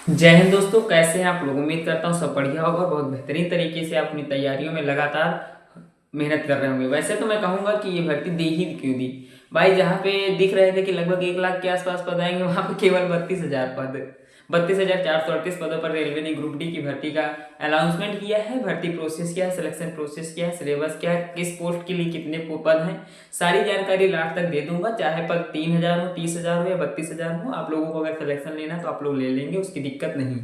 जय हिंद दोस्तों, कैसे हैं आप लोग। उम्मीद करता हूँ सब बढ़िया होगा। बहुत बेहतरीन तरीके से आप अपनी तैयारियों में लगातार मेहनत कर रहे होंगे। वैसे तो मैं कहूँगा कि ये भर्ती दी ही क्यों दी भाई। जहाँ पे दिख रहे थे कि लगभग 1 लाख के आसपास पद आएंगे, वहाँ पे केवल 32,000 पद, 32,438 पदों पर रेलवे ने ग्रुप डी की भर्ती का अनाउंसमेंट किया है। भर्ती प्रोसेस क्या है, सिलेक्शन प्रोसेस क्या है, सिलेबस क्या है, किस पोस्ट के लिए कितने पद हैं, सारी जानकारी लास्ट तक दे दूंगा। चाहे पद 3,000 हो, 30,000 हो या 32,000 हो, आप लोगों को अगर सिलेक्शन लेना है तो आप लोग ले लेंगे, उसकी दिक्कत नहीं।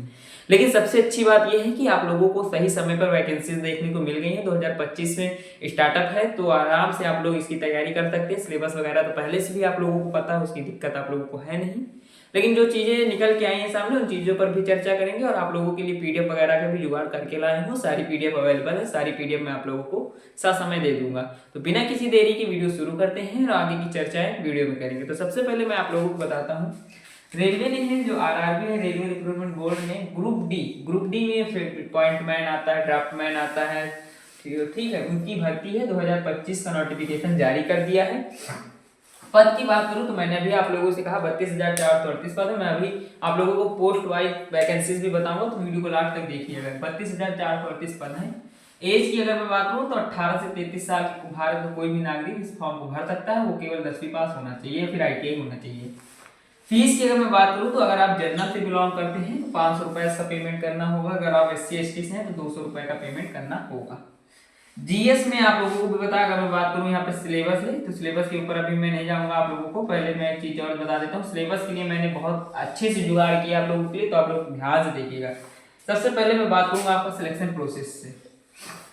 लेकिन सबसे अच्छी बात यह है कि आप लोगों को सही समय पर वैकेंसीज देखने को मिल गई हैं। 2025 में स्टार्टअप है तो आराम से आप लोग इसकी तैयारी कर सकते हैं। सिलेबस वगैरह तो पहले से भी आप लोगों को पता है, उसकी दिक्कत आप लोगों को है नहीं। लेकिन जो चीज़ें निकल के आई हैं सामने, उन चीज़ों पर भी चर्चा करेंगे और आप लोगों के लिए पीडीएफ वगैरह का भी जुगाड़ करके लाए हूँ। सारी पीडीएफ अवेलेबल है, सारी पीडीएफ मैं आप लोगों को समय दे दूंगा। तो बिना किसी देरी की वीडियो शुरू करते हैं और आगे की चर्चाएं वीडियो में करेंगे। तो सबसे पहले मैं आप लोगों को बताता हूँ, रेलवे ने है जो आरआरबी है, रेलवे रिक्रूटमेंट बोर्ड ने ग्रुप डी में पॉइंटमैन आता है, ड्राफ्टमैन आता है, ठीक है, उनकी भर्ती है 2025 का नोटिफिकेशन जारी कर दिया है। पद की बात करूं तो मैंने अभी आप लोगों से कहा 32,438 पद है। मैं अभी आप लोगों को पोस्ट वाइज वैकेंसीज भी बताऊंगा, तो वीडियो को लास्ट तक देखिएगा। 32,438 पद है। एज की अगर मैं बात करूं तो 18 से 33 साल भारत में कोई भी नागरिक इस फॉर्म को भर सकता है। वो केवल 10वीं पास होना चाहिए या फिर ITI होना चाहिए। फीस की अगर मैं बात करूं तो अगर आप जनरल से बिलोंग करते हैं तो 500 रुपए का पेमेंट करना होगा। अगर आप SC ST से हैं तो 200 रुपए का पेमेंट करना होगा। जीएस में आप लोगों को भी बता, अगर मैं बात करूं यहाँ पे सिलेबस है तो सिलेबस के ऊपर अभी मैं नहीं जाऊंगा आप लोगों को। पहले मैं एक चीज और बता देता हूँ, सिलेबस के लिए मैंने बहुत अच्छे से जुगाड़ किया आप लोगों के लिए, तो आप लोग ध्यान से देखिएगा। सबसे पहले मैं बात करूंगा आपका सिलेक्शन प्रोसेस से।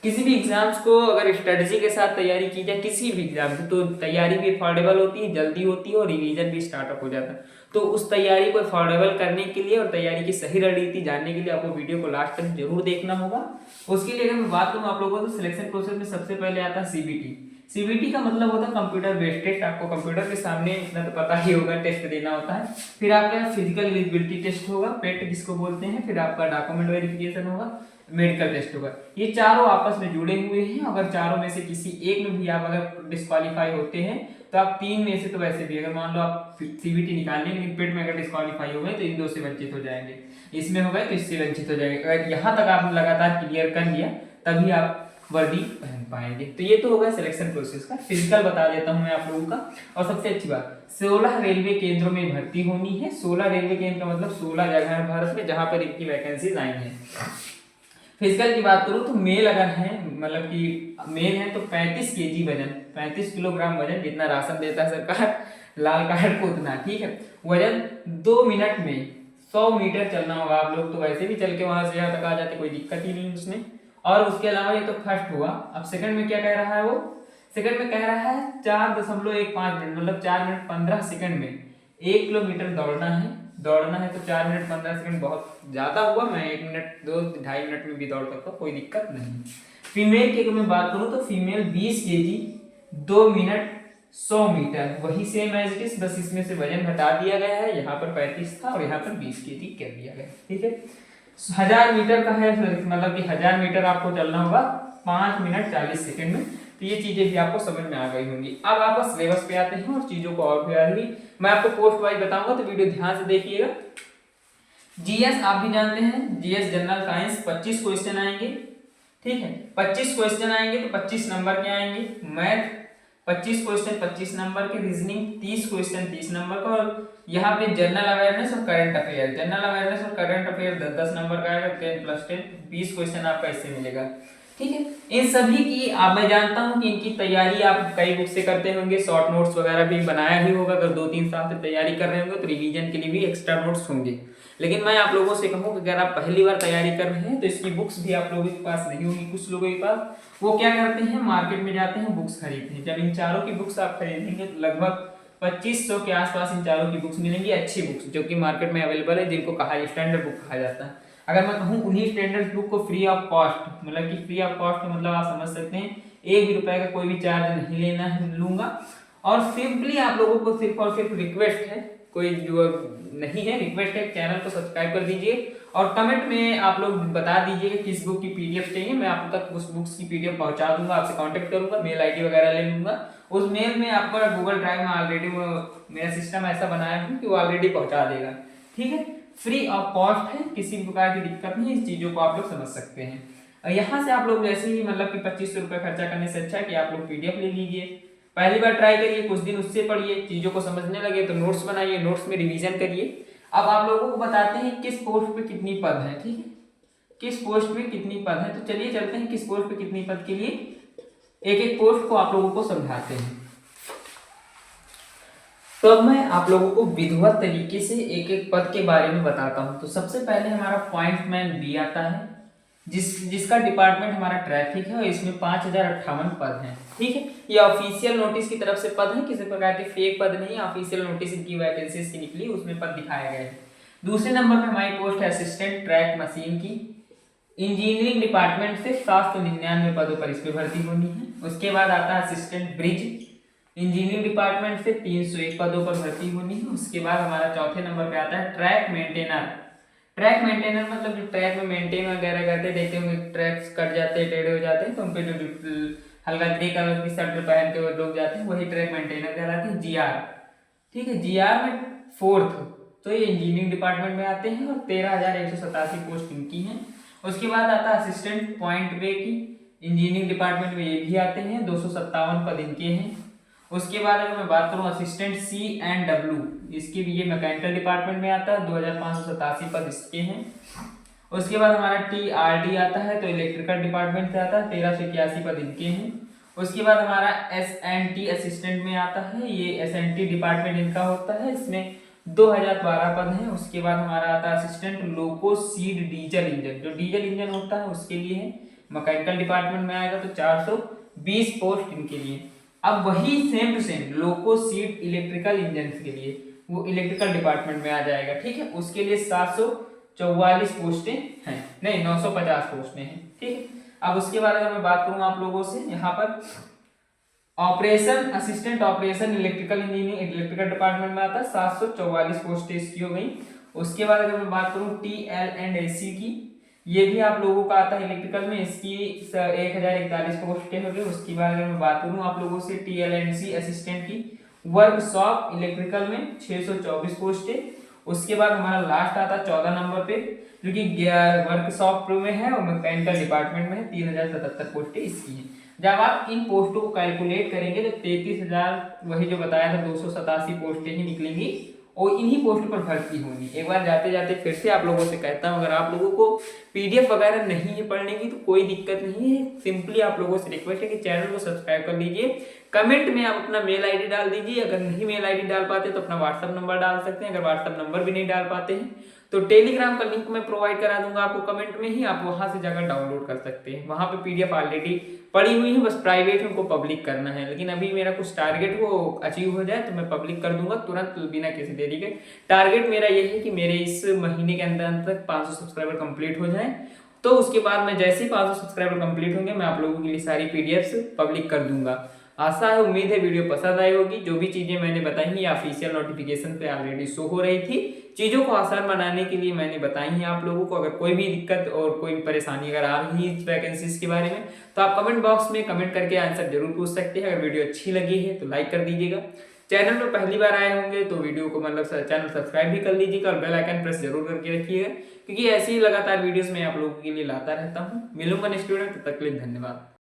किसी भी एग्जाम्स को अगर स्ट्रेटजी के साथ तैयारी की जाए, किसी भी एग्जाम की, तो तैयारी भी अफोर्डेबल होती है, जल्दी होती है और रिवीजन भी स्टार्टअप हो जाता है। तो उस तैयारी को अफोर्डेबल करने के लिए और तैयारी की सही रणनीति जानने के लिए आपको वीडियो को लास्ट तक जरूर देखना होगा। उसके लिए अगर मैं बात करूँ आप लोगों को, तो सिलेक्शन प्रोसेस में सबसे पहले आता है CBT। CBT का मतलब होता है कंप्यूटर बेस्ड टेस्ट। आपको कंप्यूटर के सामने, इतना तो पता ही होगा, टेस्ट देना होता है। फिर आपका फिजिकल एलिजिबिलिटी टेस्ट होगा, पेट जिसको बोलते हैं। फिर आपका डॉक्यूमेंट वेरिफिकेशन होगा, मेडिकल टेस्ट होगा। ये चारों आपस में जुड़े हुए हैं। अगर चारों में से किसी एक में भी आप अगर डिस्क्वालीफाई होते हैं तो आप 3 में से तो वैसे भी, अगर मान लो आप CBT निकाल लेंगे, पेट में अगर डिस्क्वालीफाई हो गए तो इन 2 से वंचित हो जाएंगे, इसमें हो गए तो इससे वंचित हो जाएंगे। अगर यहाँ तक आपने लगातार क्लियर कर लिया तभी आप वर्दी पहन पाएंगे। तो ये तो होगा सिलेक्शन प्रोसेस का। फिजिकल बता देता हूँ मैं आप लोगों का। और सबसे अच्छी बात, 16 रेलवे केंद्रों में भर्ती होनी है। 16 रेलवे केंद्र मतलब 16 जगह है भारत में जहां पर इनकी वैकेंसीज आई हैं। फिजिकल की बात करूं तो मेल अगर है, मतलब कि मेल है तो 35 kg वजन, 35 किलोग्राम वजन, जितना राशन देता है सरकार लाल कार्ड को उतना, ठीक है। वजन 2 मिनट में 100 मीटर चलना होगा। आप लोग तो वैसे भी चल के वहां से यहाँ तक आ जाते, कोई दिक्कत ही नहीं उसमें। और उसके अलावा ये तो फर्स्ट हुआ। अब सेकंड में क्या कह रहा है वो, सेकंड में कह रहा है 4.15 मिनट, मतलब 4 मिनट 15 सेकंड में 1 किलोमीटर दौड़ना है। दौड़ना है तो 4 मिनट 15 सेकंड बहुत ज्यादा हुआ। मैं 1 मिनट 2-2.5 मिनट में भी दौड़ सकता हूँ, कोई दिक्कत नहीं। फीमेल की अगर मैं बात करूँ तो फीमेल 20 kg 2 मिनट 100 मीटर, वही सेम एज इट इज, बस इसमें से वजन घटा दिया गया है। यहाँ पर 35 था और यहाँ पर 20 kg कर दिया गया, ठीक है। 1000 मीटर का है, मतलब कि 1000 मीटर आपको चलना होगा 5 मिनट 40 सेकंड में। तो ये चीजें भी आपको समझ में आ गई होंगी। अब आप सिलेबस पे आते हैं और चीजों को और भी मैं आपको पोस्ट वाइज बताऊंगा, तो वीडियो ध्यान से देखिएगा। जीएस आप भी जानते हैं, जीएस जनरल साइंस 25 क्वेश्चन आएंगे, ठीक है। 25 क्वेश्चन आएंगे तो 25 नंबर के आएंगे। मैथ 25 क्वेश्चन 25 नंबर के। रीजनिंग 30 क्वेश्चन 30 नंबर का। और यहाँ पे जनरल अवेयरनेस और करंट अफेयर, जनरल अवेयरनेस और करंट अफेयर 10-10 नंबर का आएगा। 10 + 10 20 क्वेश्चन आपका इससे मिलेगा, ठीक है। इन सभी की मैं जानता हूं कि इनकी तैयारी आप कई बुक से करते होंगे, शॉर्ट नोट्स वगैरह भी बनाया ही होगा। अगर 2-3 साल से तैयारी कर रहे होंगे तो रिवीजन के लिए भी एक्स्ट्रा नोट्स होंगे। लेकिन मैं आप लोगों से कहूँ कि अगर आप पहली बार तैयारी कर रहे हैं तो इसकी बुक्स भी आप लोगों के पास नहीं होंगी। कुछ लोगों के पास, वो क्या करते हैं, मार्केट में जाते हैं बुक्स खरीदते हैं। जब इन चारों की बुक्स आप खरीदेंगे तो लगभग 2500 के आसपास इन चारों की बुक्स मिलेंगी, अच्छी बुक्स जो कि मार्केट में अवेलेबल है, जिनको कहा स्टैंडर्ड बुक कहा जाता है। अगर मैं कहूँ उन्हीं स्टैंडर्ड बुक को फ्री ऑफ कॉस्ट, मतलब कि फ्री ऑफ कॉस्ट मतलब आप समझ सकते हैं 1 भी रुपए का कोई भी चार्ज नहीं लेना है, लूंगा। और सिंपली आप लोगों को सिर्फ और सिर्फ रिक्वेस्ट है, कोई जो नहीं है, रिक्वेस्ट है, चैनल को सब्सक्राइब कर दीजिए और कमेंट में आप लोग बता दीजिए कि किस बुक की पीडीएफ चाहिए। मैं आप तक उस बुक्स की पीडीएफ पहुंचा दूंगा, आपसे कांटेक्ट करूंगा, मेल आईडी वगैरह ले लूंगा। उस मेल में आपका गूगल ड्राइव में ऑलरेडी मेरा सिस्टम ऐसा बनाया हूँ कि वो ऑलरेडी पहुंचा देगा, ठीक है। फ्री ऑफ कॉस्ट है, किसी भी प्रकार की दिक्कत नहीं है। इस चीज़ों को आप लोग समझ सकते हैं। और यहाँ से आप लोग जैसे ही मतलब कि 2500 रुपये खर्चा करने से अच्छा है कि आप लोग PDF ले लीजिए, पहली बार ट्राई करिए, कुछ दिन उससे पढ़िए, चीज़ों को समझने लगे तो नोट्स बनाइए, नोट्स में रिवीजन करिए। अब आप लोगों को बताते हैं किस पोस्ट पे कितनी पद है, ठीक है, किस पोस्ट पे कितनी पद है। तो चलिए चलते हैं किस पोस्ट पे कितनी पद के लिए एक एक पोस्ट को आप लोगों को समझाते हैं। तो अब मैं आप लोगों को विधिवत तरीके से एक एक पद के बारे में बताता हूं। तो सबसे पहले हमारा पॉइंट मैन बी आता है, जिसका डिपार्टमेंट हमारा ट्रैफिक है और इसमें 5058 पद हैं, ठीक है। ये ऑफिशियल नोटिस की तरफ से पद है, किसी प्रकार के फेक पद नहीं, ऑफिशियल नोटिस इनकी वैकेंसीज की निकली, उसमें पद दिखाया गया है। दूसरे नंबर पर हमारी पोस्ट है असिस्टेंट ट्रैक मशीन की। इंजीनियरिंग डिपार्टमेंट से 799 पदों पर इस पर भर्ती होनी है। उसके बाद आता है असिस्टेंट ब्रिज, इंजीनियरिंग डिपार्टमेंट से 301 पदों पर भर्ती होनी है। उसके बाद हमारा चौथे नंबर पे आता है ट्रैक मेंटेनर। ट्रैक मेंटेनर मतलब जो ट्रैक में मेंटेन वगैरह करते, देखते होंगे ट्रैक्स कट जाते हैं, टेढ़े हो जाते हैं, तो उन पे जो हल्का ग्रे कलर की शर्ट पहन के वो लोग जाते हैं, वही ट्रैक मेंटेनर कहलाते हैं। GR, ठीक है, GR में 4th, तो ये इंजीनियरिंग डिपार्टमेंट में आते हैं और 13,187 पोस्ट इनकी हैं। उसके बाद आता है असिस्टेंट पॉइंट वे की, इंजीनियरिंग डिपार्टमेंट में ये भी आते हैं, 257 पद इनके हैं। उसके बाद अगर मैं बात करूं असिस्टेंट C&W, इसकी भी ये मैकेनिकल डिपार्टमेंट में आता है, 2587 पद इसके हैं। उसके बाद हमारा TRD आता है, तो इलेक्ट्रिकल डिपार्टमेंट से आता है, 1381 पद इनके हैं। उसके बाद हमारा SNT असिस्टेंट में आता है, ये SNT डिपार्टमेंट इनका होता है, इसमें 2012 पद हैं। उसके बाद हमारा आता है assistant loco seed diesel engine, जो डीजल इंजन होता है उसके लिए है, मैकेनिकल डिपार्टमेंट में आएगा, तो 420 पोस्ट इनके लिए। अब वही same to same loco shed electrical engine के लिए वो इलेक्ट्रिकल डिपार्टमेंट में आ जाएगा, ठीक है, उसके लिए 744 पोस्टें हैं, नहीं 950 पोस्टें हैं, ठीक है। अब उसके बाद अगर मैं बात करूं आप लोगों से, यहाँ पर operation assistant operation electrical engineering electrical department में आता है, 744 पोस्टें इसकी हो गई। उसके बाद अगर मैं बात करूं TLC की, ये भी आप लोगों का आता है इलेक्ट्रिकल में, इसकी 1041 पोस्टें हो गई। उसके बाद अगर मैं बात करूं आप लोगों से TLC असिस्टेंट की, वर्कशॉप इलेक्ट्रिकल में 624 पोस्टें। उसके बाद हमारा लास्ट आता है 14 नंबर पे, जो कि वर्कशॉप में है और मैकेनिकल डिपार्टमेंट में है, 3077 पोस्टें इसकी हैं। जब आप इन पोस्टों को कैलकुलेट करेंगे तो 33,000 वही जो बताया था 287 पोस्टें ही निकलेंगी और इन्हीं पोस्टों पर भर्ती होनी। एक बार जाते जाते फिर से आप लोगों से कहता हूँ, अगर आप लोगों को PDF वगैरह नहीं है पढ़ने की तो कोई दिक्कत नहीं है, सिंपली आप लोगों से रिक्वेस्ट है कि चैनल को सब्सक्राइब कर लीजिए। कमेंट में आप अपना मेल ID डाल दीजिए, अगर नहीं मेल ID डाल पाते तो अपना व्हाट्सअप नंबर डाल सकते हैं, अगर व्हाट्सअप नंबर भी नहीं डाल पाते हैं तो टेलीग्राम का लिंक मैं प्रोवाइड करा दूंगा आपको कमेंट में ही, आप वहां से जाकर डाउनलोड कर सकते हैं। वहां पे PDF ऑलरेडी पड़ी हुई है, बस प्राइवेट उनको पब्लिक करना है, लेकिन अभी मेरा कुछ टारगेट वो अचीव हो जाए तो मैं पब्लिक कर दूंगा तुरंत बिना किसी देरी के। टारगेट मेरा ये है कि मेरे इस महीने के अंदर तक 500 सब्सक्राइबर कंप्लीट हो जाए, तो उसके बाद मैं जैसे ही 500 सब्सक्राइबर कंप्लीट होंगे मैं आप लोगों के लिए सारी PDFs पब्लिक कर दूंगा। आशा है, उम्मीद है वीडियो पसंद आई होगी। जो भी चीजें मैंने बताई हैं ऑफिशियल नोटिफिकेशन पे ऑलरेडी शो हो रही थी, चीजों को आसान बनाने के लिए मैंने बताई हैं आप लोगों को। अगर कोई भी दिक्कत और कोई परेशानी अगर आ रही है वैकेंसीज के बारे में तो आप कमेंट बॉक्स में कमेंट करके आंसर जरूर पूछ सकते हैं। अगर वीडियो अच्छी लगी है तो लाइक कर दीजिएगा, चैनल पर पहली बार आए होंगे तो वीडियो को मतलब चैनल सब्सक्राइब भी कर लीजिएगा और बेल आइकन प्रेस जरूर करके रखिएगा, क्योंकि ऐसी ही लगातार वीडियोस मैं आप लोगों के लिए लाता रहता हूँ। मिलूंगा नेक्स्ट वीडियो में, तब तक के लिए धन्यवाद।